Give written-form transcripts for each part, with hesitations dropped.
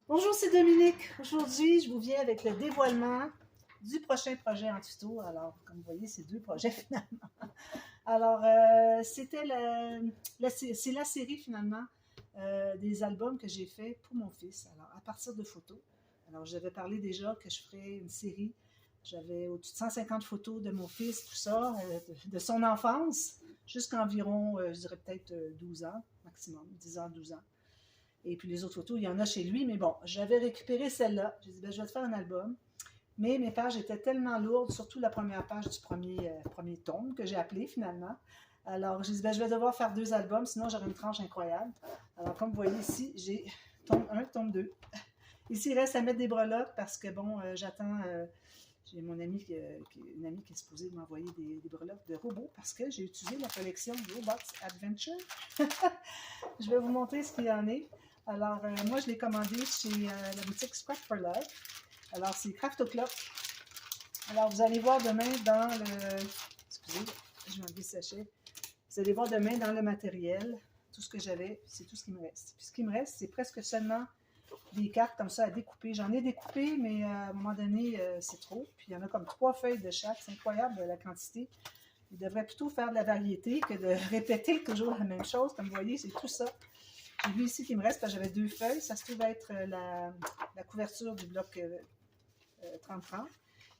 Bonjour, c'est Dominique. Aujourd'hui, je vous viens avec le dévoilement du prochain projet en tuto. Alors, comme vous voyez, c'est deux projets finalement. Alors, c'est la série finalement des albums que j'ai fait pour mon fils. Alors, à partir de photos. Alors, j'avais parlé déjà que je ferais une série. J'avais au-dessus de 150 photos de mon fils, tout ça, de son enfance, jusqu'à environ, je dirais peut-être 12 ans maximum, 10 ans, 12 ans. Et puis les autres photos, il y en a chez lui, mais bon, j'avais récupéré celle-là. J'ai dit, ben, je vais te faire un album. Mais mes pages étaient tellement lourdes, surtout la première page du premier tome que j'ai appelé finalement. Alors, j'ai dit, ben, je vais devoir faire deux albums, sinon j'aurai une tranche incroyable. Alors, comme vous voyez ici, j'ai tome 1, tome 2. Ici, il reste à mettre des breloques parce que, bon, j'attends. J'ai mon ami, une amie qui est supposée m'envoyer des breloques de robots parce que j'ai utilisé la collection Robots Adventure. Je vais vous montrer ce qu'il y en est. Alors, moi, je l'ai commandé chez la boutique Scrap for Love. Alors, c'est Craft O'Clock. Alors, vous allez voir demain dans le... Excusez, je vais enlever le sachet. Vous allez voir demain dans le matériel, tout ce que j'avais, c'est tout ce qui me reste. Puis ce qui me reste, c'est presque seulement des cartes comme ça à découper. J'en ai découpé, mais à un moment donné, c'est trop. Puis il y en a comme 3 feuilles de chaque. C'est incroyable la quantité. Il devrait plutôt faire de la variété que de répéter toujours la même chose. Comme vous voyez, c'est tout ça. J'ai vu ici qu'il me reste parce que j'avais 2 feuilles. Ça se trouve être la couverture du bloc 30-30.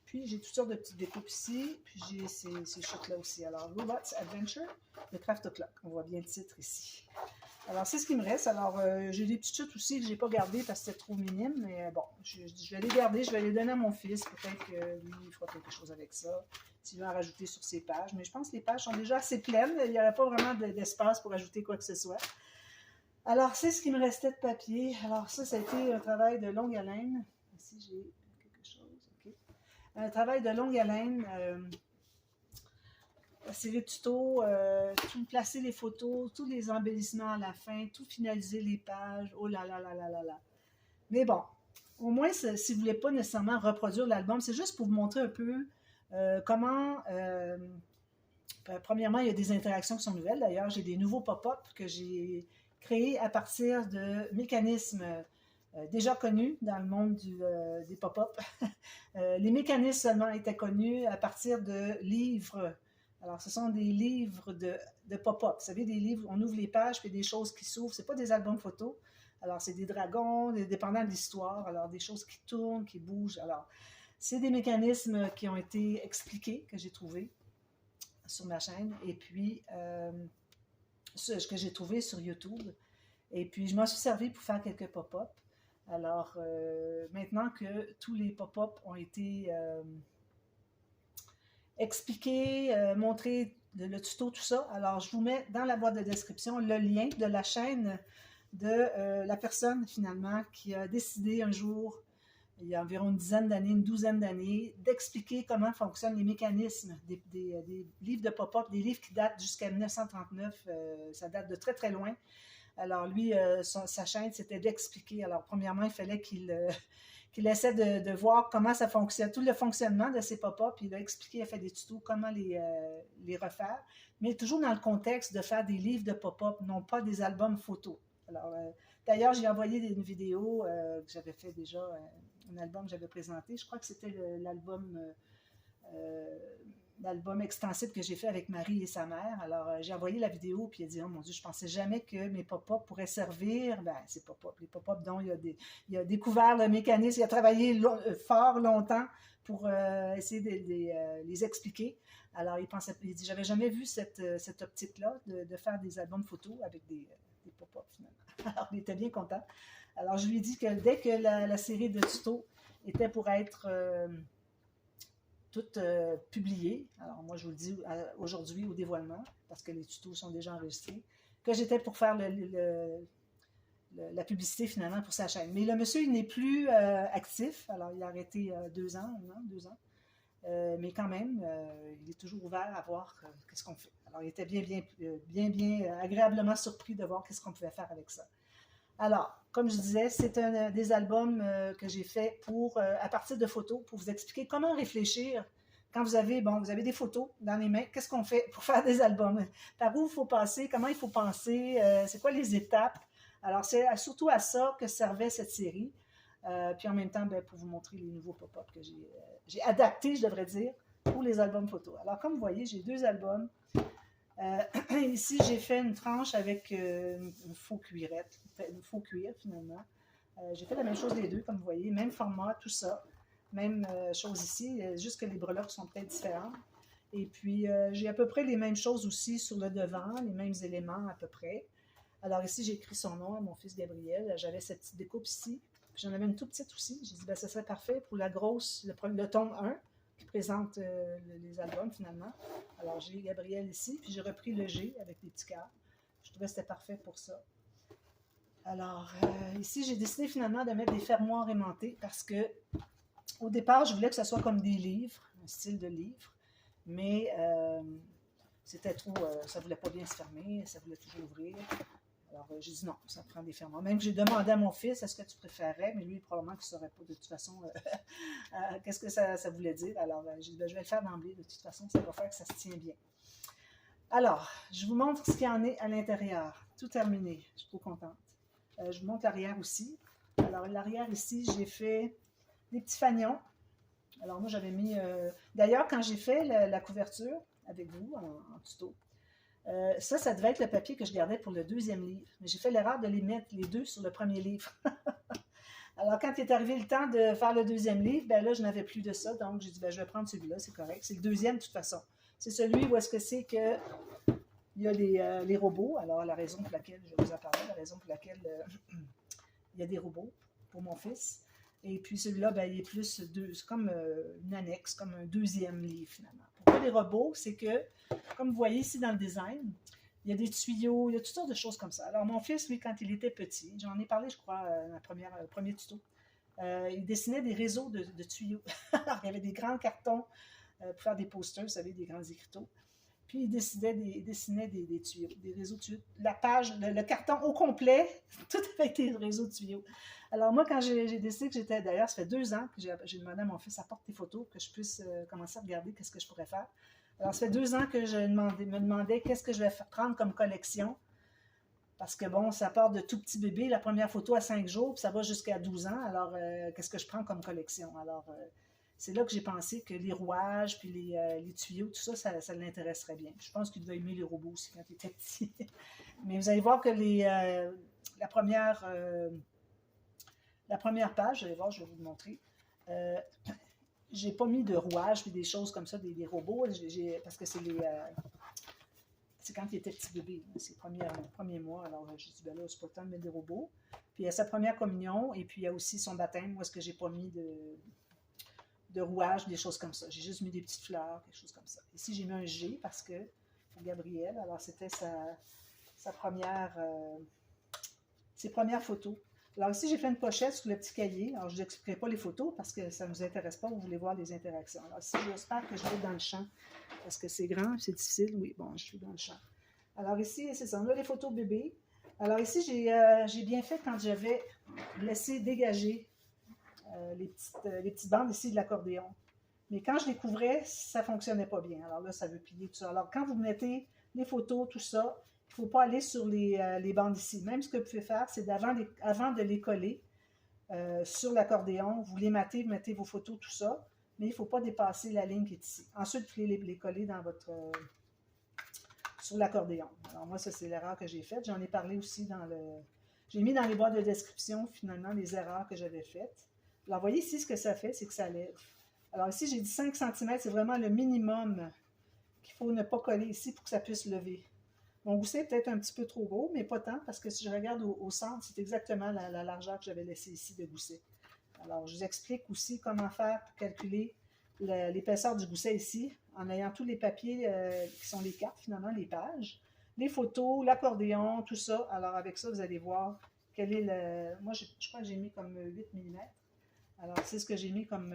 Puis j'ai toutes sortes de petites découpes ici. Puis j'ai ces chutes-là aussi. Alors, Robots Adventure de Craft O'Clock. On voit bien le titre ici. Alors, c'est ce qui me reste. Alors, j'ai des petites chutes aussi que je n'ai pas gardées parce que c'était trop minime. Mais bon, je vais les garder. Je vais les donner à mon fils. Peut-être que lui, il fera quelque chose avec ça. S'il veut en rajouter sur ses pages. Mais je pense que les pages sont déjà assez pleines. Il n'y aurait pas vraiment d'espace pour ajouter quoi que ce soit. Alors, c'est ce qui me restait de papier. Alors, ça a été un travail de longue haleine. Ici, j'ai quelque chose. OK. Un travail de longue haleine. La série de tutos, tout placer les photos, tous les embellissements à la fin, tout finaliser les pages. Oh là là là là là là. Mais bon, au moins, si vous ne voulez pas nécessairement reproduire l'album, c'est juste pour vous montrer un peu comment. Premièrement, il y a des interactions qui sont nouvelles. D'ailleurs, j'ai des nouveaux pop-up que j'ai créés à partir de mécanismes déjà connus dans le monde des pop-up. Les mécanismes seulement étaient connus à partir de livres. Alors, ce sont des livres de pop-up. Vous savez, des livres, on ouvre les pages, puis des choses qui s'ouvrent. Ce pas des albums photos. Alors, c'est des dragons, dépendant de l'histoire. Alors, des choses qui tournent, qui bougent. Alors, c'est des mécanismes qui ont été expliqués, que j'ai trouvés sur ma chaîne. Et puis, ce que j'ai trouvé sur YouTube. Et puis, je m'en suis servi pour faire quelques pop-up. Alors, maintenant que tous les pop-up ont été expliqués, montrés, le tuto, tout ça, alors je vous mets dans la boîte de description le lien de la chaîne de la personne, finalement, qui a décidé un jour, il y a environ une dizaine d'années, une douzaine d'années, d'expliquer comment fonctionnent les mécanismes des livres de pop-up, des livres qui datent jusqu'à 1939, ça date de très très loin. Alors lui, sa chaîne, c'était d'expliquer. Alors premièrement, il fallait qu'il essaie de voir comment ça fonctionne, tout le fonctionnement de ces pop-up. Il a expliqué, il a fait des tutos, comment les refaire, mais toujours dans le contexte de faire des livres de pop-up, non pas des albums photos. Alors, d'ailleurs, j'ai envoyé une vidéo que j'avais fait déjà, un album que j'avais présenté. Je crois que c'était l'album extensif que j'ai fait avec Marie et sa mère. Alors, j'ai envoyé la vidéo, puis elle dit, oh mon Dieu, je pensais jamais que mes pop-up pourraient servir. Ben, c'est pop-up. Les pop-up dont il a découvert le mécanisme, il a travaillé fort longtemps pour essayer de les expliquer. Alors, il dit, j'avais jamais vu cette optique-là de faire des albums photos avec des pop-up, finalement. Alors, il était bien content. Alors, je lui ai dit que dès que la série de tutos était pour être toutes publiées. Alors, moi, je vous le dis aujourd'hui au dévoilement, parce que les tutos sont déjà enregistrés, que j'étais pour faire la publicité finalement pour sa chaîne. Mais le monsieur, il n'est plus actif. Alors, il a arrêté 2 ans, 1 an, 2 ans. Mais quand même, il est toujours ouvert à voir qu'est-ce qu'on fait. Alors, il était bien agréablement surpris de voir qu'est-ce qu'on pouvait faire avec ça. Alors, comme je disais, c'est un des albums que j'ai fait à partir de photos pour vous expliquer comment réfléchir quand vous avez des photos dans les mains. Qu'est-ce qu'on fait pour faire des albums? Par où il faut passer? Comment il faut penser? C'est quoi les étapes? Alors, c'est surtout à ça que servait cette série. Puis en même temps, ben, pour vous montrer les nouveaux pop-up que j'ai adaptés, je devrais dire, pour les albums photos. Alors, comme vous voyez, j'ai 2 albums. Ici, j'ai fait une tranche avec une faux cuirette, une faux cuir finalement. J'ai fait la même chose les deux, comme vous voyez, même format, tout ça. Même chose ici, juste que les breloques sont peut-être différentes. Et puis, j'ai à peu près les mêmes choses aussi sur le devant, les mêmes éléments à peu près. Alors ici, j'ai écrit son nom, mon fils Gabriel. J'avais cette petite découpe ici. J'en avais une toute petite aussi. J'ai dit, ben, ça serait parfait pour la grosse, le tome 1, qui présente les albums finalement. Alors, j'ai Gabriel ici, puis j'ai repris le G avec des petits cœurs. Je trouvais que c'était parfait pour ça. Alors, ici, j'ai décidé finalement de mettre des fermoirs aimantés parce que, au départ, je voulais que ça soit comme des livres, un style de livre, mais c'était trop, ça ne voulait pas bien se fermer, ça voulait toujours ouvrir. Alors, j'ai dit non, ça prend des fermoirs. Même que j'ai demandé à mon fils, est-ce que tu préférais, mais lui, probablement qu'il ne saurait pas de toute façon qu'est-ce que ça voulait dire. Alors, j'ai dit, ben, je vais le faire d'emblée, de toute façon, ça va faire que ça se tient bien. Alors, je vous montre ce qu'il y en est à l'intérieur. Tout terminé, je suis trop contente. Je vous montre l'arrière aussi. Alors, l'arrière ici, j'ai fait des petits fanions. Alors, moi, j'avais mis... D'ailleurs, quand j'ai fait la couverture avec vous, en tuto, ça devait être le papier que je gardais pour le 2e livre. Mais j'ai fait l'erreur de les mettre les 2 sur le 1er livre. Alors, quand est arrivé le temps de faire le 2e livre, ben là, je n'avais plus de ça. Donc, j'ai dit, ben, je vais prendre celui-là, c'est correct. C'est le 2e de toute façon. C'est celui où est-ce que c'est que il y a les robots. Alors, la raison pour laquelle, je vous en parlais, la raison pour laquelle il y a des robots pour mon fils. Et puis celui-là, ben, il est plus c'est comme une annexe, comme un 2e livre finalement. Pourquoi les robots? C'est que, comme vous voyez ici dans le design, il y a des tuyaux, il y a toutes sortes de choses comme ça. Alors mon fils, lui, quand il était petit, j'en ai parlé, je crois, dans le premier tuto, il dessinait des réseaux de tuyaux. Alors, il y avait des grands cartons pour faire des posters, vous savez, des grands écriteaux. Puis il dessinait des tuyaux, des réseaux de tuyaux. La page, le carton au complet, tout avec des réseaux de tuyaux. Alors moi, quand j'ai décidé que j'étais, d'ailleurs, ça fait 2 ans que j'ai demandé à mon fils apporte tes photos, que je puisse commencer à regarder qu'est-ce que je pourrais faire. Alors ça fait 2 ans que je me demandais qu'est-ce que je vais prendre comme collection. Parce que bon, ça part de tout petit bébé, la première photo à 5 jours, puis ça va jusqu'à 12 ans. Alors, qu'est-ce que je prends comme collection? Alors, c'est là que j'ai pensé que les rouages, puis les tuyaux, tout ça, ça l'intéresserait bien. Je pense qu'il devait aimer les robots aussi quand il était petit. Mais vous allez voir que la première page, vous allez voir, je vais vous le montrer. J'ai pas mis de rouages puis des choses comme ça, des robots, parce que c'est quand il était petit bébé, ses premiers mois. Alors, j'ai dit, ben là, c'est pas le temps de mettre des robots. Puis, il y a sa première communion, et puis il y a aussi son baptême, où est-ce que j'ai pas mis de rouages, des choses comme ça. J'ai juste mis des petites fleurs, quelque chose comme ça. Ici, j'ai mis un G parce que, pour Gabriel, alors c'était ses premières photos. Alors ici, j'ai fait une pochette sur le petit cahier. Alors, je ne vous expliquerai pas les photos parce que ça ne nous intéresse pas. Vous voulez voir les interactions. Alors ici, j'espère que je vais être dans le champ parce que c'est grand, c'est difficile. Oui, bon, je suis dans le champ. Alors ici, c'est ça. On a les photos bébés. Alors ici, j'ai bien fait quand j'avais laissé dégager les petites bandes ici de l'accordéon. Mais quand je les couvrais, ça ne fonctionnait pas bien. Alors là, ça veut plier tout ça. Alors quand vous mettez les photos, tout ça, il ne faut pas aller sur les bandes ici. Même ce que vous pouvez faire, c'est avant de les coller sur l'accordéon, vous les mettez vos photos, tout ça, mais il ne faut pas dépasser la ligne qui est ici. Ensuite, vous pouvez les coller dans sur l'accordéon. Alors moi, ça, c'est l'erreur que j'ai faite. J'en ai parlé aussi j'ai mis dans les boîtes de description, finalement, les erreurs que j'avais faites. Alors, vous voyez ici, ce que ça fait, c'est que ça lève. Alors ici, j'ai dit 5 cm, c'est vraiment le minimum qu'il faut ne pas coller ici pour que ça puisse lever. Mon gousset est peut-être un petit peu trop gros, mais pas tant, parce que si je regarde au centre, c'est exactement la largeur que j'avais laissée ici de gousset. Alors, je vous explique aussi comment faire pour calculer l'épaisseur du gousset ici, en ayant tous les papiers qui sont les cartes, finalement, les pages, les photos, l'accordéon, tout ça. Alors, avec ça, vous allez voir quel est le... Moi, je crois que j'ai mis comme 8 mm. Alors, c'est ce que j'ai mis comme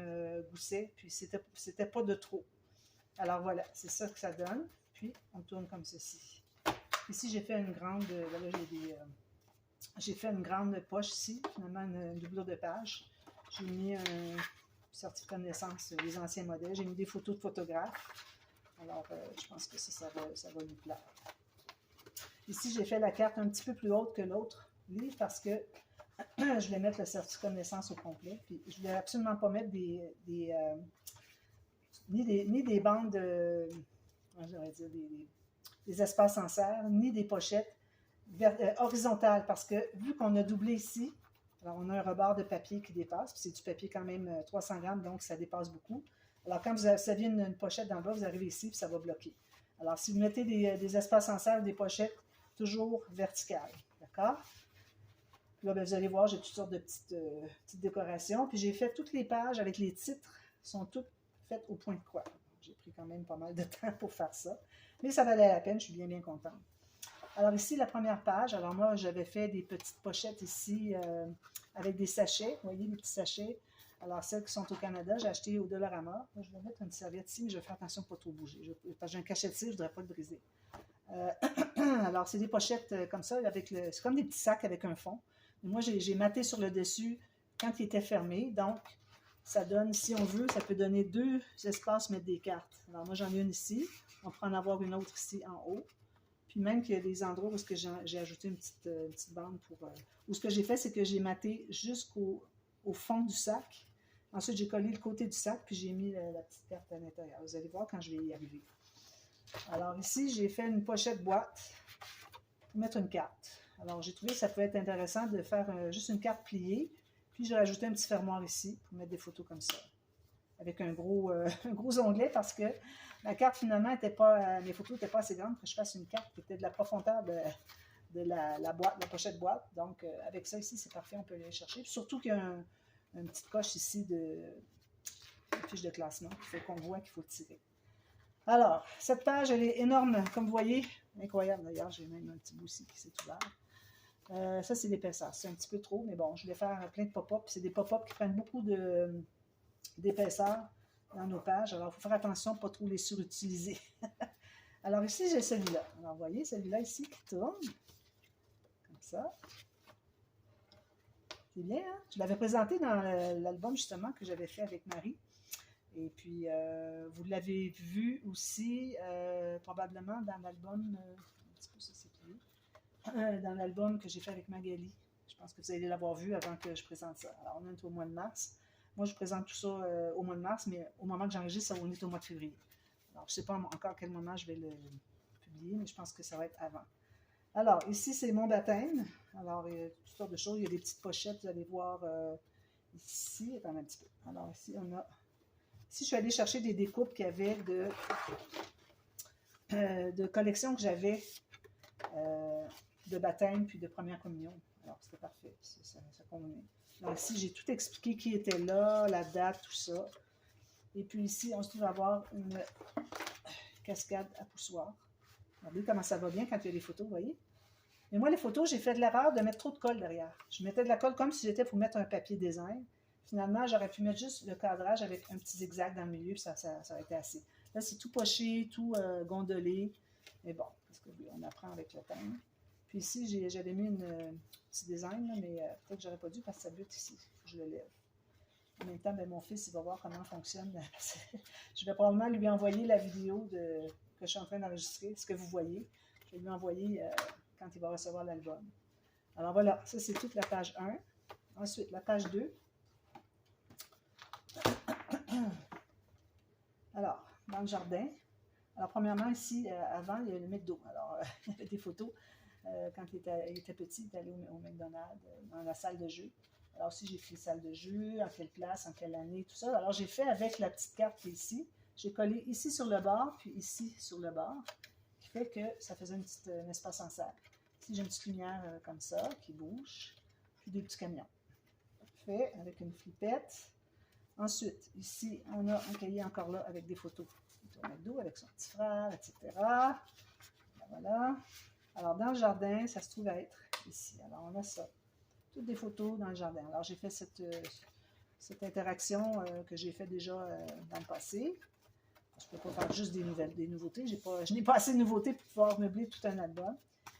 gousset, puis c'était pas de trop. Alors, voilà, c'est ça que ça donne. Puis, on tourne comme ceci. Ici, j'ai fait une grande... j'ai fait une grande poche ici, finalement, une doublure de page. J'ai mis un certificat de naissance, les anciens modèles. J'ai mis des photos de photographes. Alors, je pense que ça va lui plaire. Ici, j'ai fait la carte un petit peu plus haute que l'autre livre parce que Je voulais mettre le certificat de naissance au complet. Puis je voulais absolument pas mettre ni des bandes, j'aurais dire, des espaces en serre, ni des pochettes horizontales, parce que vu qu'on a doublé ici, alors on a un rebord de papier qui dépasse, puis c'est du papier quand même 300 grammes, donc ça dépasse beaucoup. Alors quand vous aviez une pochette dans le bas, vous arrivez ici, puis ça va bloquer. Alors si vous mettez des espaces en serre ou des pochettes, toujours verticales, d'accord? Là, ben, vous allez voir, j'ai toutes sortes de petites décorations. Puis j'ai fait toutes les pages avec les titres, sont toutes faites au point de croix. J'ai pris quand même pas mal de temps pour faire ça. Mais ça valait la peine, je suis bien, bien contente. Alors ici, la première page. Alors moi, j'avais fait des petites pochettes ici avec des sachets. Vous voyez, les petits sachets. Alors celles qui sont au Canada, j'ai acheté au Dollarama. Là, je vais mettre une serviette ici, mais je vais faire attention de ne pas trop bouger. Parce que j'ai un cachet dessus, je ne voudrais pas le briser. Alors, c'est des pochettes comme ça, c'est comme des petits sacs avec un fond. Mais moi, j'ai maté sur le dessus quand il était fermé. Donc, ça donne, si on veut, ça peut donner 2 espaces mettre des cartes. Alors, moi, j'en ai une ici. On pourrait en avoir une autre ici en haut. Puis même qu'il y a des endroits où j'ai ajouté une petite bande pour... Où ce que j'ai fait, c'est que j'ai maté jusqu'au fond du sac. Ensuite, j'ai collé le côté du sac, puis j'ai mis la petite carte à l'intérieur. Vous allez voir quand je vais y arriver. Alors ici, j'ai fait une pochette boîte pour mettre une carte. Alors j'ai trouvé que ça pouvait être intéressant de faire juste une carte pliée, puis j'ai rajouté un petit fermoir ici pour mettre des photos comme ça, avec un gros onglet parce que la carte finalement n'était pas, mes photos n'étaient pas assez grandes pour que je fasse une carte qui était de la profondeur de la boîte, la pochette boîte. Donc avec ça ici, c'est parfait, on peut aller chercher. Puis, surtout qu'il y a une petite coche ici de fiche de classement qui fait qu'on voit qu'il faut tirer. Alors, cette page, elle est énorme, comme vous voyez. Incroyable, d'ailleurs, j'ai même un petit bout ici qui s'est ouvert. Ça, c'est l'épaisseur. C'est un petit peu trop, mais bon, je vais faire plein de pop-up. C'est des pop-up qui prennent beaucoup d'épaisseur dans nos pages. Alors, il faut faire attention, pas trop les surutiliser. Alors, ici, j'ai celui-là. Alors, vous voyez, celui-là ici qui tourne. Comme ça. C'est bien, hein? Je l'avais présenté dans l'album, justement, que j'avais fait avec Marie. Et puis, vous l'avez vu aussi, probablement dans l'album, un petit peu ça c'est plié, dans l'album que j'ai fait avec Magali. Je pense que vous allez l'avoir vu avant que je présente ça. Alors, on est au mois de mars. Moi, je présente tout ça au mois de mars, mais au moment que j'enregistre, on est au mois de février. Alors, je ne sais pas encore à quel moment je vais le publier, mais je pense que ça va être avant. Alors, ici, c'est mon baptême. Alors, il y a toutes sortes de choses. Il y a des petites pochettes, vous allez voir ici. Attends un petit peu. Alors, ici, on a... Ici, je suis allée chercher des découpes qu'il y avait de collections que j'avais de baptême puis de première communion. Alors, c'était parfait. Ça convenait. Alors, ici, j'ai tout expliqué qui était là, la date, tout ça. Et puis ici, on se trouve à avoir une cascade à poussoir. Regardez comment ça va bien quand il y a des photos, vous voyez? Mais moi, les photos, j'ai fait de l'erreur de mettre trop de colle derrière. Je mettais de la colle comme si j'étais pour mettre un papier design. Finalement, j'aurais pu mettre juste le cadrage avec un petit zigzag dans le milieu, puis ça aurait été assez. Là, c'est tout poché, tout gondolé. Mais bon, parce qu'on apprend avec le temps. Puis ici, j'avais mis un petit design, là, mais peut-être que j'aurais pas dû parce que ça bute ici. Je le lève. En même temps, ben, mon fils, il va voir comment fonctionne. Je vais probablement lui envoyer la vidéo que je suis en train d'enregistrer, ce que vous voyez. Je vais lui envoyer quand il va recevoir l'album. Alors voilà, ça c'est toute la page 1. Ensuite, la page 2. Alors, dans le jardin. Alors, premièrement, ici, avant, il y a le McDo. Alors, il y avait des photos. Quand il était petit, il est allé au McDonald's, dans la salle de jeu. Alors, aussi, j'ai fait salle de jeu, en quelle place, en quelle année, tout ça. Alors, j'ai fait avec la petite carte qui est ici. J'ai collé ici sur le bord, puis ici sur le bord, qui fait que ça faisait un espace en sac. Ici, j'ai une petite lumière comme ça, qui bouge, puis deux petits camions. Fait avec une flippette. Ensuite, ici, on a un cahier encore là avec des photos. Un McDo avec son petit frère, etc. Voilà. Alors, dans le jardin, ça se trouve à être ici. Alors, on a ça. Toutes des photos dans le jardin. Alors, j'ai fait cette interaction que j'ai fait déjà dans le passé. Je ne peux pas faire juste des nouveautés. Je n'ai pas assez de nouveautés pour pouvoir meubler tout un album.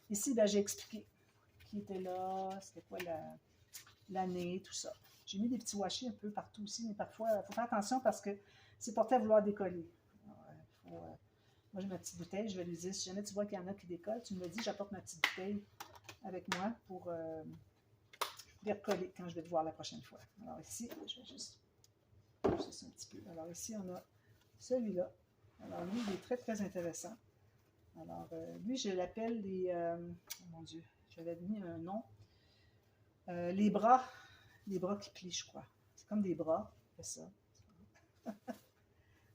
Ici, ben, j'ai expliqué qui était là, c'était quoi l'année, tout ça. J'ai mis des petits washi un peu partout aussi, mais parfois, il faut faire attention parce que c'est porté à vouloir décoller. Alors, moi, j'ai ma petite bouteille, je vais lui dire, si jamais tu vois qu'il y en a qui décollent, tu me le dis, j'apporte ma petite bouteille avec moi pour les recoller quand je vais te voir la prochaine fois. Alors ici, je vais juste pousser ça un petit peu. Alors ici, on a celui-là. Alors lui, il est très, très intéressant. Alors lui, je l'appelle les... oh mon Dieu, j'avais mis un nom. Les bras qui plient, je crois. C'est comme des bras, c'est ça.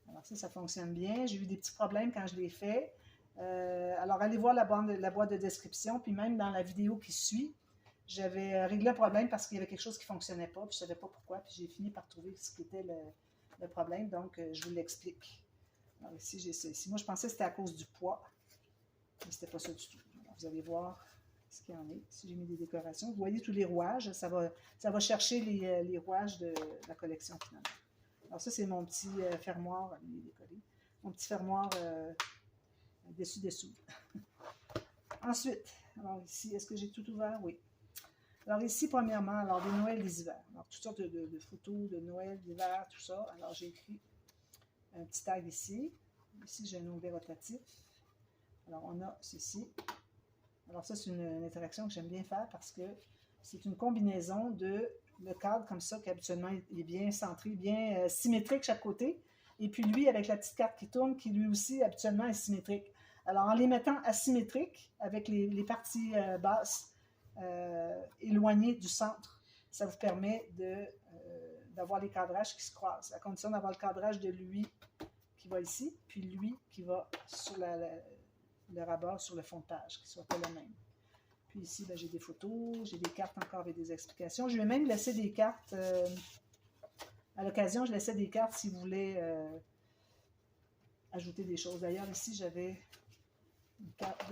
Alors ça fonctionne bien. J'ai eu des petits problèmes quand je l'ai fait. Alors allez voir la boîte de description, puis même dans la vidéo qui suit, j'avais réglé un problème parce qu'il y avait quelque chose qui ne fonctionnait pas, puis je ne savais pas pourquoi, puis j'ai fini par trouver ce qui était le problème, donc je vous l'explique. Alors ici, j'ai ça ici. Moi, je pensais que c'était à cause du poids, mais ce n'était pas ça du tout. Alors, vous allez voir ce qu'il y en est. Ici, j'ai mis des décorations. Vous voyez tous les rouages, ça va chercher les rouages de la collection finalement. Alors ça, c'est mon petit fermoir, il est décollé. Mon petit fermoir dessous. Ensuite, alors ici, est-ce que j'ai tout ouvert? Oui. Alors ici, premièrement, alors des Noëls, des hivers. Alors toutes sortes de photos de Noël, d'hiver, tout ça. Alors j'ai écrit un petit tag ici. Ici, j'ai un onglet rotatif. Alors on a ceci. Alors ça, c'est une interaction que j'aime bien faire parce que c'est une combinaison de le cadre comme ça, qui habituellement est bien centré, bien symétrique chaque côté. Et puis lui, avec la petite carte qui tourne, qui lui aussi habituellement est symétrique. Alors en les mettant asymétriques, avec les parties basses éloignées du centre, ça vous permet d'avoir les cadrages qui se croisent, à condition d'avoir le cadrage de lui qui va ici, puis lui qui va sur le rabat, sur le fond de page, qui ne soit pas le même. Puis ici, ben, j'ai des photos, j'ai des cartes encore avec des explications. Je vais même laisser des cartes, à l'occasion, je laissais des cartes si vous voulez ajouter des choses. D'ailleurs, ici, j'avais une carte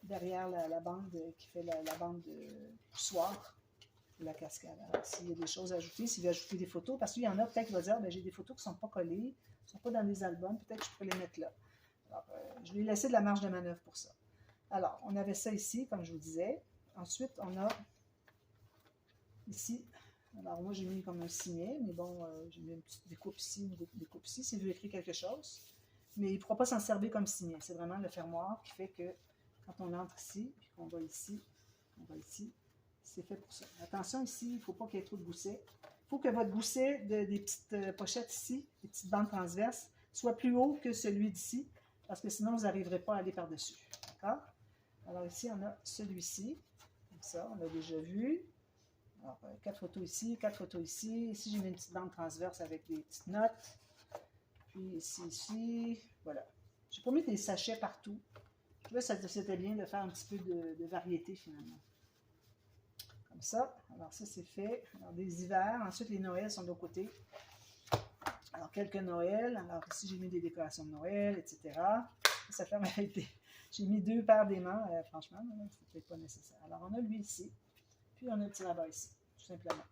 derrière la bande qui fait la bande de poussoir de la cascade. Alors, s'il y a des choses à ajouter, s'il veut ajouter des photos, parce qu'il y en a peut-être qui vont dire, ben, j'ai des photos qui ne sont pas collées, qui ne sont pas dans les albums, peut-être que je pourrais les mettre là. Alors, je lui ai laissé de la marge de manœuvre pour ça. Alors, on avait ça ici, comme je vous disais. Ensuite, on a ici, alors moi j'ai mis comme un signet, mais bon, j'ai mis une petite découpe ici, une découpe ici, s'il veut écrire quelque chose. Mais il ne pourra pas s'en servir comme signet. C'est vraiment le fermoir qui fait que quand on entre ici, puis qu'on va ici, c'est fait pour ça. Attention ici, il ne faut pas qu'il y ait trop de goussets. Il faut que votre gousset des petites pochettes ici, des petites bandes transverses, soit plus haut que celui d'ici, parce que sinon vous n'arriverez pas à aller par-dessus. D'accord? Alors ici, on a celui-ci. Comme ça, on l'a déjà vu. Alors, 4 photos ici, 4 photos ici. Ici, j'ai mis une petite bande transverse avec des petites notes. Puis ici, voilà. J'ai pas mis des sachets partout. Je trouvais que c'était bien de faire un petit peu de variété finalement. Comme ça. Alors ça, c'est fait. Alors des hivers. Ensuite, les Noëls sont de l'autre côté. Alors, quelques Noëls. Alors ici, j'ai mis des décorations de Noël, etc. Ça ferme avec des... J'ai mis 2 paires d'aimants. Franchement, c'est peut-être pas nécessaire. Alors, on a lui ici. Puis, on a le petit rabat ici, tout simplement.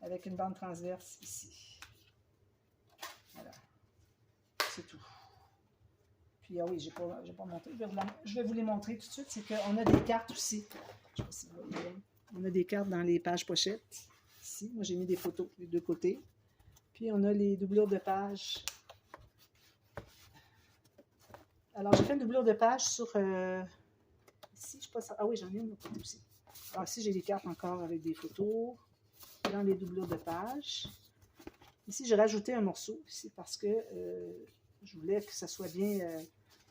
Avec une bande transverse ici. Voilà. C'est tout. Puis, ah oui, j'ai pas montré. Je vais vous les montrer tout de suite. C'est qu'on a des cartes aussi. Je ne sais pas si vous voyez. On a des cartes dans les pages pochettes. Ici, moi, j'ai mis des photos des deux côtés. Puis, on a les doublures de pages. Alors, j'ai fait une doublure de page sur... ici, je ne sais pas... Ah oui, j'en ai une autre côté aussi. Alors, ici, j'ai des cartes encore avec des photos. Dans les doublures de page. Ici, j'ai rajouté un morceau ici parce que je voulais que ça soit bien,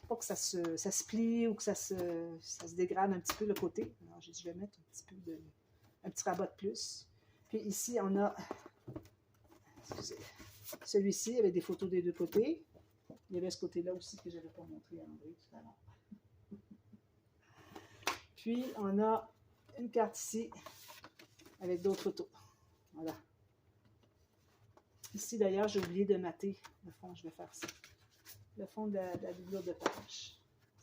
pas que ça se plie ou que ça se dégrade un petit peu le côté. Alors, j'ai dit, je vais mettre un petit rabat de plus. Puis ici, on a celui-ci avec des photos des deux côtés. Il y avait ce côté-là aussi que je n'avais pas montré à André tout à l'heure. Puis, on a une carte ici avec d'autres photos. Voilà. Ici, d'ailleurs, j'ai oublié de mater le fond. Je vais faire ça. Le fond de la doublure de page.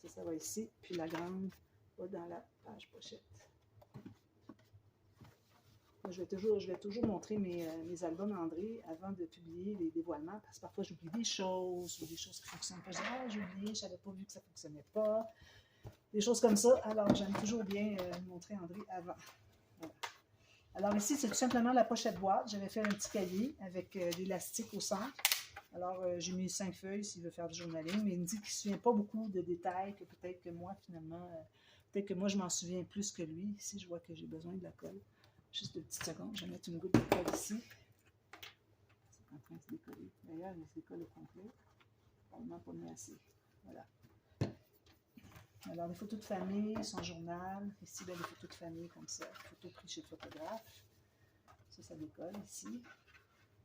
Ça va ici. Puis la grande va dans la page pochette. Je vais toujours montrer mes albums à André avant de publier les dévoilements, parce que parfois j'oublie des choses, ou des choses qui ne fonctionnent pas. Je dis, ah, j'ai oublié, je n'avais pas vu que ça ne fonctionnait pas. Des choses comme ça. Alors, j'aime toujours bien montrer à André avant. Voilà. Alors ici, c'est tout simplement la pochette boîte. J'avais fait un petit cahier avec l'élastique au centre. Alors, j'ai mis 5 feuilles s'il veut faire du journaling, mais il me dit qu'il ne se souvient pas beaucoup de détails, que peut-être que moi, finalement, peut-être que moi, je m'en souviens plus que lui. Ici, je vois que j'ai besoin de la colle. Juste 2 petites secondes. Je vais mettre une goutte de colle ici. C'est en train de se décoller. D'ailleurs, il se décolle au complet. Probablement pas mis assez. Voilà. Alors, des photos de famille, son journal. Ici, bien, des photos de famille comme ça. Photos prises chez le photographe. Ça décolle ici.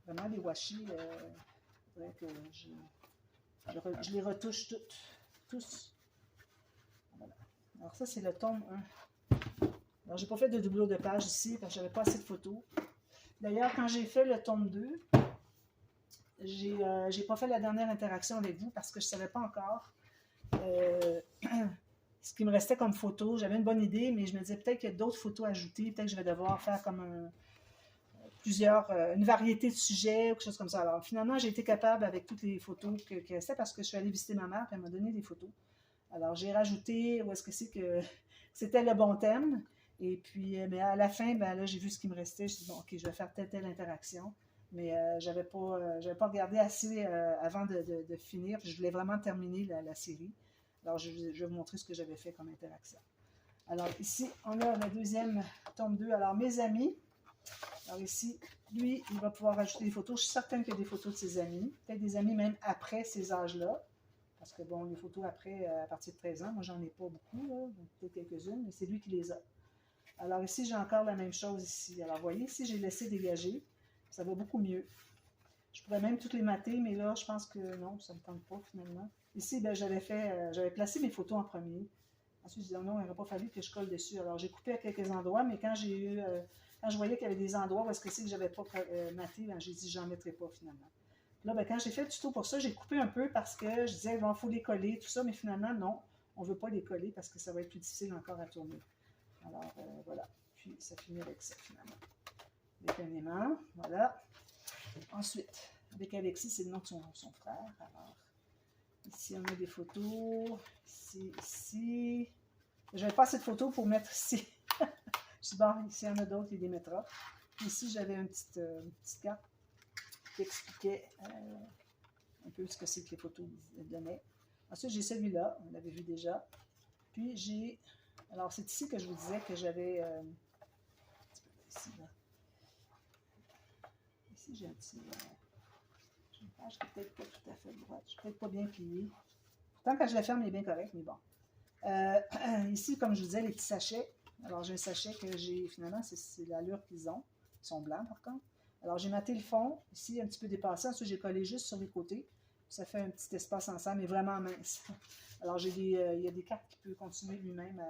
Vraiment, les washi, il faudrait que je les retouche toutes. Tous. Voilà. Alors, ça, c'est le tome 1. Alors, j'ai pas fait de doublure de page ici parce que j'avais pas assez de photos. D'ailleurs, quand j'ai fait le tome 2, j'ai pas fait la dernière interaction avec vous parce que je savais pas encore ce qui me restait comme photo. J'avais une bonne idée, mais je me disais peut-être qu'il y a d'autres photos à ajouter. Peut-être que je vais devoir faire comme une variété de sujets ou quelque chose comme ça. Alors, finalement, j'ai été capable avec toutes les photos qui restaient parce que je suis allée visiter ma mère et elle m'a donné des photos. Alors, j'ai rajouté où est-ce que c'est que c'était le bon thème. Et puis, mais à la fin, ben là, j'ai vu ce qui me restait. Je me suis dit, bon, OK, je vais faire telle interaction. Mais je n'avais pas regardé assez avant de finir. Je voulais vraiment terminer la série. Alors, je vais vous montrer ce que j'avais fait comme interaction. Alors, ici, on a le deuxième tome 2. Alors, mes amis. Alors, ici, lui, il va pouvoir rajouter des photos. Je suis certaine qu'il y a des photos de ses amis. Peut-être des amis même après ces âges-là. Parce que, bon, les photos après, à partir de 13 ans, moi, j'en ai pas beaucoup, là. Peut-être quelques-unes, mais c'est lui qui les a. Alors, ici, j'ai encore la même chose ici. Alors, vous voyez, ici, j'ai laissé dégager. Ça va beaucoup mieux. Je pourrais même toutes les mater, mais là, je pense que non, ça ne me tente pas finalement. Ici, ben, j'avais placé mes photos en premier. Ensuite, je disais non, il n'aurait pas fallu que je colle dessus. Alors, j'ai coupé à quelques endroits, mais quand quand je voyais qu'il y avait des endroits où est-ce que c'est que je n'avais pas maté, ben, j'ai dit j'en mettrai pas finalement. Là, ben, quand j'ai fait le tuto pour ça, j'ai coupé un peu parce que je disais, bon, il faut les coller, tout ça, mais finalement, non, on ne veut pas les coller parce que ça va être plus difficile encore à tourner. Alors, voilà. Puis, ça finit avec ça, finalement. Avec un aimant, voilà. Ensuite, avec Alexis, c'est le nom de son frère. Alors, ici, on a des photos. Ici. Je n'avais pas assez de photos pour mettre ici. Je dis, bon, ici, il y en a d'autres, il les mettra. Ici, j'avais une petite carte qui expliquait un peu ce que c'est que les photos donnaient. Ensuite, j'ai celui-là, on l'avait vu déjà. Puis, j'ai... Alors, c'est ici que je vous disais que j'avais... un petit peu ici, là. Ici, j'ai un petit... j'ai une page qui n'est peut-être pas tout à fait droite. Je suis peut-être pas bien pliée. Pourtant, quand je la ferme, elle est bien correcte, mais bon. Ici, comme je vous disais, les petits sachets. Alors, j'ai un sachet que j'ai... Finalement, c'est l'allure qu'ils ont. Ils sont blancs, par contre. Alors, j'ai maté le fond. Ici, un petit peu dépassé. Ensuite, j'ai collé juste sur les côtés. Ça fait un petit espace ensemble, mais vraiment mince. Alors, il y a des cartes qui peuvent continuer lui-même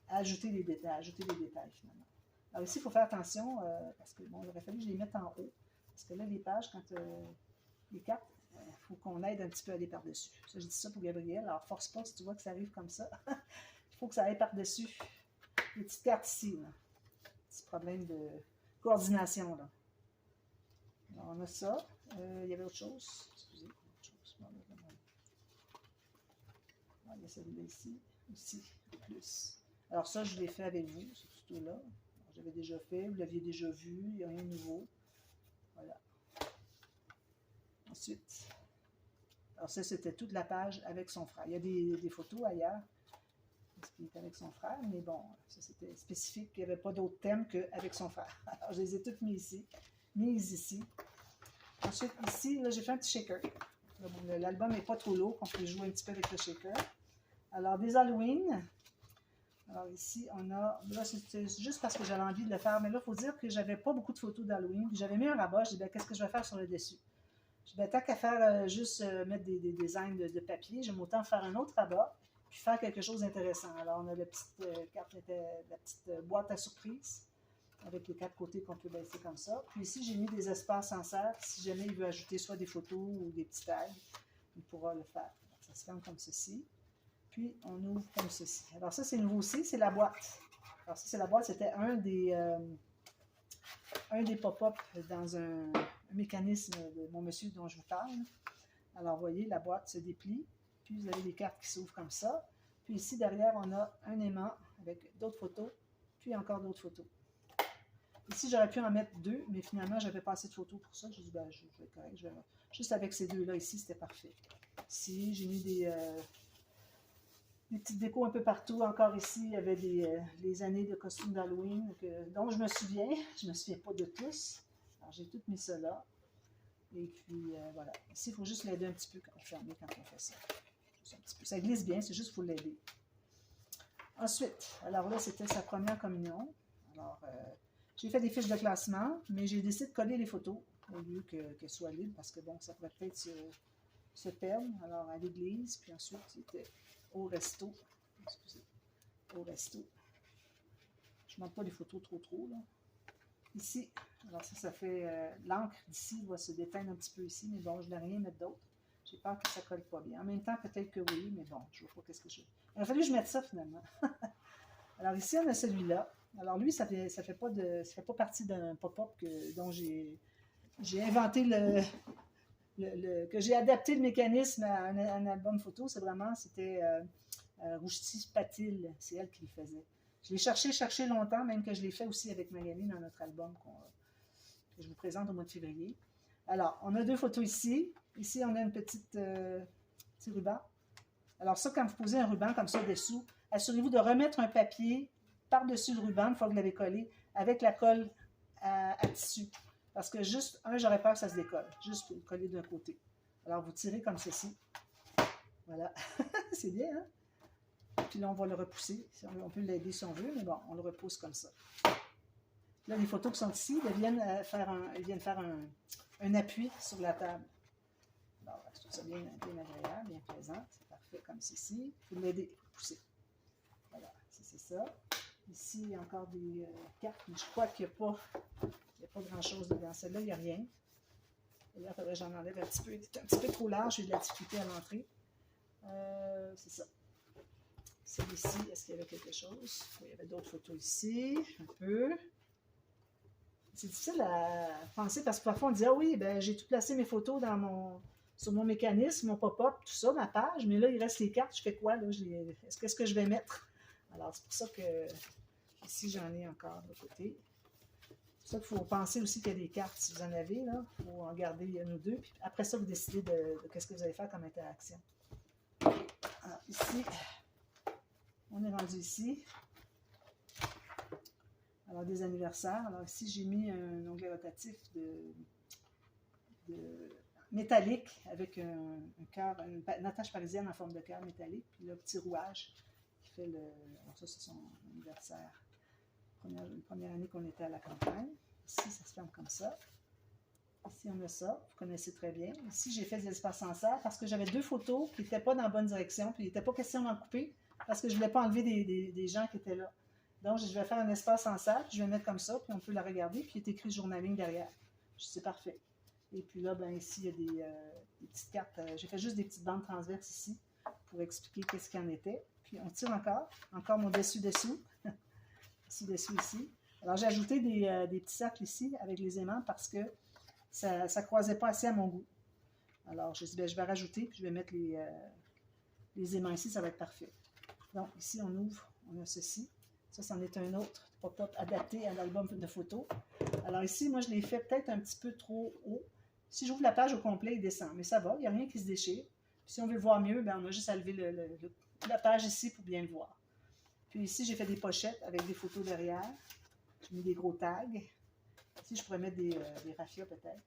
à ajouter les détails, finalement. Alors ici, il faut faire attention, parce que, bon, il aurait fallu que je les mette en haut. Parce que là, les pages, quand les cartes, il faut qu'on aide un petit peu à aller par-dessus. Ça, j'ai dit ça pour Gabriel. Alors, force pas si tu vois que ça arrive comme ça. Il faut que ça aille par-dessus. Les petites cartes ici, là. Petit problème de coordination, là. Alors, on a ça. Il y avait autre chose. Excusez, autre chose. Bon, il y a celui-là ici, aussi, plus. Alors ça, je l'ai fait avec vous, ce tuto-là. J'avais déjà fait, vous l'aviez déjà vu, il n'y a rien de nouveau. Voilà. Ensuite, alors ça, c'était toute la page avec son frère. Il y a des photos ailleurs, parce qu'il est avec son frère, mais bon, ça c'était spécifique, il n'y avait pas d'autre thème qu'avec son frère. Alors, je les ai toutes mises ici. Ensuite, ici, là, j'ai fait un petit shaker. L'album n'est pas trop lourd, on peut jouer un petit peu avec le shaker. Alors, des Halloween. Alors ici, on a... Là, c'est juste parce que j'avais envie de le faire. Mais là, il faut dire que j'avais pas beaucoup de photos d'Halloween. J'avais mis un rabat. Je dis, ben, qu'est-ce que je vais faire sur le dessus? Je dis, ben, tant qu'à faire juste mettre des designs de papier, j'aime autant faire un autre rabat puis faire quelque chose d'intéressant. Alors, on a la petite boîte à surprise avec les 4 côtés qu'on peut baisser comme ça. Puis ici, j'ai mis des espaces en serre. Si jamais il veut ajouter soit des photos ou des petits tags, il pourra le faire. Alors, ça se ferme comme ceci. Puis, on ouvre comme ceci. Alors ça, c'est nouveau aussi, c'est la boîte. Alors ça, c'est la boîte, c'était un des pop-up dans un mécanisme de mon monsieur dont je vous parle. Alors, vous voyez, la boîte se déplie. Puis, vous avez des cartes qui s'ouvrent comme ça. Puis ici, derrière, on a un aimant avec d'autres photos. Puis encore d'autres photos. Ici, j'aurais pu en mettre 2, mais finalement, j'avais pas assez de photos pour ça. Je dis, ben, je vais être correct. Juste avec ces 2-là ici, c'était parfait. Ici, j'ai mis des... des petites décos un peu partout. Encore ici, il y avait les années de costumes d'Halloween dont je me souviens. Je ne me souviens pas de tous. Alors, j'ai tout mis ça là. Et puis, voilà. Ici, il faut juste l'aider un petit peu quand fermer quand on fait ça. Juste un petit peu. Ça glisse bien, c'est juste qu'il faut l'aider. Ensuite, alors là, c'était sa première communion. Alors, j'ai fait des fiches de classement, mais j'ai décidé de coller les photos au lieu qu'elles soient libres parce que, bon, ça pourrait peut-être se perdre. Alors, à l'église, puis ensuite, c'était au resto. Excusez, au resto. Je ne montre pas les photos trop, là. Ici, alors ça fait l'encre d'ici va se déteindre un petit peu ici, mais bon, je n'ai rien mettre d'autre. J'ai peur que ça ne colle pas bien. En même temps, peut-être que oui, mais bon, je ne vois pas qu'est-ce que je... Il a fallu que je mette ça finalement. Alors ici, on a celui-là. Alors lui, ça fait pas partie d'un pop-up dont j'ai inventé que j'ai adapté le mécanisme à un album photo. C'était Rouchti Patil, c'est elle qui le faisait. Je l'ai cherché longtemps, même que je l'ai fait aussi avec Magali dans notre album que je vous présente au mois de février. Alors, on a deux photos ici. Ici, on a une petit ruban. Alors ça, quand vous posez un ruban comme ça dessous, assurez-vous de remettre un papier par-dessus le ruban, une fois que vous l'avez collé, avec la colle à tissu. Parce que juste, j'aurais peur que ça se décolle. Juste pour le coller d'un côté. Alors, vous tirez comme ceci. Voilà. C'est bien, hein? Puis là, on va le repousser. On peut l'aider si on veut, mais bon, on le repousse comme ça. Là, les photos qui sont ici, elles viennent faire un appui sur la table. Alors, je trouve ça bien agréable, bien plaisant. C'est parfait comme ceci. Il faut l'aider, il faut le pousser. Voilà, c'est ça. Ici, il y a encore des cartes, mais je crois qu'il n'y a pas grand-chose dedans. Celle-là, il n'y a rien. Et là, il faudrait que j'en enlève un petit peu. Il est un petit peu trop large, j'ai de la difficulté à l'entrée. C'est ça. Celle-ci, est-ce qu'il y avait quelque chose? Il y avait d'autres photos ici, un peu. C'est difficile à penser parce que parfois on dit « Ah oui, ben, j'ai tout placé mes photos sur mon mécanisme, mon pop-up, tout ça, ma page, mais là, il reste les cartes, je fais quoi? Qu'est-ce que je vais mettre? » Alors, c'est pour ça que ici, j'en ai encore de côté. C'est pour ça qu'il faut penser aussi qu'il y a des cartes, si vous en avez, là. Il faut en garder une ou deux. Puis après ça, vous décidez de qu'est-ce que vous allez faire comme interaction. Alors, ici, on est rendu ici. Alors, des anniversaires. Alors, ici, j'ai mis un onglet rotatif métallique avec un cœur, une attache parisienne en forme de cœur métallique. Puis le petit rouage qui fait le... Alors, ça, c'est son anniversaire. La première année qu'on était à la campagne. Ici, ça se ferme comme ça. Ici, on a ça. Vous connaissez très bien. Ici, j'ai fait des espaces en serre parce que j'avais deux photos qui n'étaient pas dans la bonne direction. Puis, il n'était pas question d'en couper parce que je ne voulais pas enlever des gens qui étaient là. Donc, je vais faire un espace en salle, je vais mettre comme ça, puis on peut la regarder, puis il est écrit journaling derrière. C'est parfait. Et puis là, ben ici, il y a des petites cartes. J'ai fait juste des petites bandes transverses ici pour expliquer qu'est-ce qu'il y en était. Puis on tire encore mon dessus-dessous. Dessus-dessous ici. Alors, j'ai ajouté des petits cercles ici avec les aimants parce que ça ne croisait pas assez à mon goût. Alors, je dis, ben, je vais rajouter, puis je vais mettre les aimants ici, ça va être parfait. Donc, ici, on ouvre, on a ceci. Ça, c'en est un autre pop-up adapté à l'album de photos. Alors ici, moi, je l'ai fait peut-être un petit peu trop haut. Si j'ouvre la page au complet, il descend. Mais ça va, il n'y a rien qui se déchire. Puis si on veut le voir mieux, ben, on a juste à lever la page ici pour bien le voir. Puis ici, j'ai fait des pochettes avec des photos derrière. J'ai mis des gros tags. Ici, je pourrais mettre des raffias peut-être.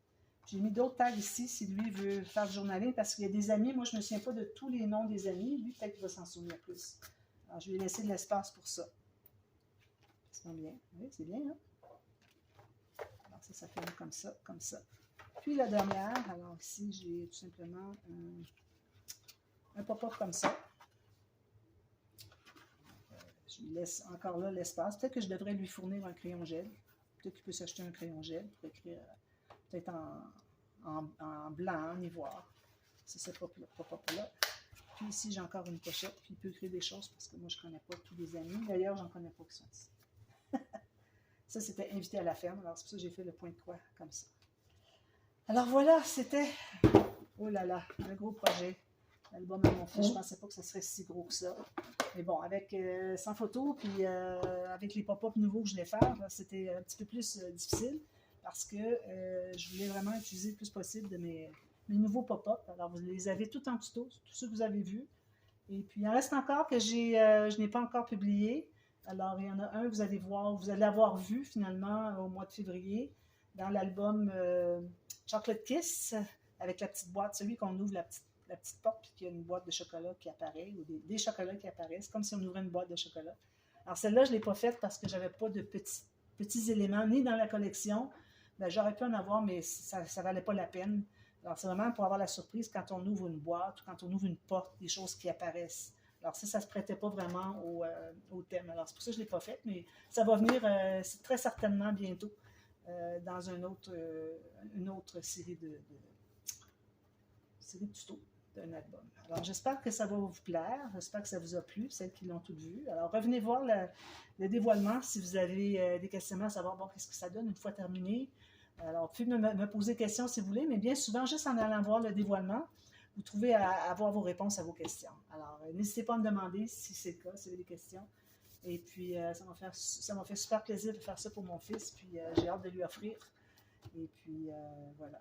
J'ai mis d'autres tags ici si lui veut faire du journaling parce qu'il y a des amis. Moi, je ne me souviens pas de tous les noms des amis. Lui, peut-être qu'il va s'en souvenir plus. Alors, je vais laisser de l'espace pour ça. Bien. Oui, c'est bien, hein? Alors ça fait comme ça, comme ça. Puis la dernière, alors ici, j'ai tout simplement un pop-up comme ça. Je lui laisse encore là l'espace. Peut-être que je devrais lui fournir un crayon gel. Peut-être qu'il peut s'acheter un crayon gel pour écrire, peut-être en blanc, en ivoire. C'est ce pop-up-là. Puis ici, j'ai encore une pochette. Puis il peut écrire des choses parce que moi, je ne connais pas tous les amis. D'ailleurs, je n'en connais pas qui sont ici. Ça, c'était invité à la ferme. Alors, c'est pour ça que j'ai fait le point de croix comme ça. Alors, voilà, c'était... Oh là là, un gros projet. L'album à mon fils, je ne pensais pas que ce serait si gros que ça. Mais bon, avec 100 photos, puis avec les pop-up nouveaux que je voulais faire, c'était un petit peu plus difficile parce que je voulais vraiment utiliser le plus possible de mes nouveaux pop-up. Alors, vous les avez tout en tuto, tous ceux que vous avez vus. Et puis, il en reste encore que je n'ai pas encore publié. Alors, il y en a un, vous allez voir, vous allez avoir vu finalement au mois de février dans l'album Chocolate Kiss, avec la petite boîte, celui qu'on ouvre la petite porte, puis qu'il y a une boîte de chocolat qui apparaît, ou des chocolats qui apparaissent, comme si on ouvrait une boîte de chocolat. Alors, celle-là, je ne l'ai pas faite parce que je n'avais pas de petits éléments, ni dans la collection. Ben, j'aurais pu en avoir, mais ça ne valait pas la peine. Alors, c'est vraiment pour avoir la surprise quand on ouvre une boîte ou quand on ouvre une porte, des choses qui apparaissent. Alors, ça ne se prêtait pas vraiment au thème. Alors, c'est pour ça que je ne l'ai pas fait, mais ça va venir très certainement bientôt dans une autre série de tutos d'un album. Alors, j'espère que ça va vous plaire. J'espère que ça vous a plu, celles qui l'ont toutes vu. Alors, revenez voir le dévoilement si vous avez des questionnements à savoir, bon, qu'est-ce que ça donne une fois terminé. Alors, vous pouvez me poser des questions si vous voulez, mais bien souvent, juste en allant voir le dévoilement, vous trouvez à avoir vos réponses à vos questions. Alors, n'hésitez pas à me demander si c'est le cas, si vous avez des questions. Et puis, ça m'a fait super plaisir de faire ça pour mon fils, puis j'ai hâte de lui offrir. Et puis, voilà.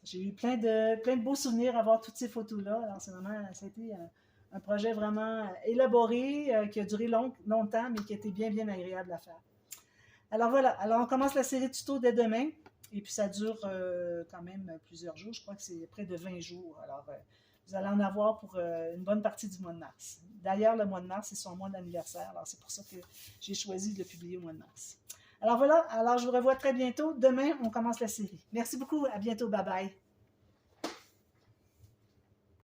J'ai eu plein de beaux souvenirs à voir toutes ces photos-là. Alors, ça a été un projet vraiment élaboré, qui a duré longtemps, mais qui a été bien, bien agréable à faire. Alors voilà, alors on commence la série de tutos dès demain. Et puis ça dure quand même plusieurs jours. Je crois que c'est près de 20 jours. Alors, vous allez en avoir pour une bonne partie du mois de mars. D'ailleurs, le mois de mars, c'est son mois d'anniversaire. Alors, c'est pour ça que j'ai choisi de le publier au mois de mars. Alors voilà, alors je vous revois très bientôt. Demain, on commence la série. Merci beaucoup. À bientôt. Bye bye.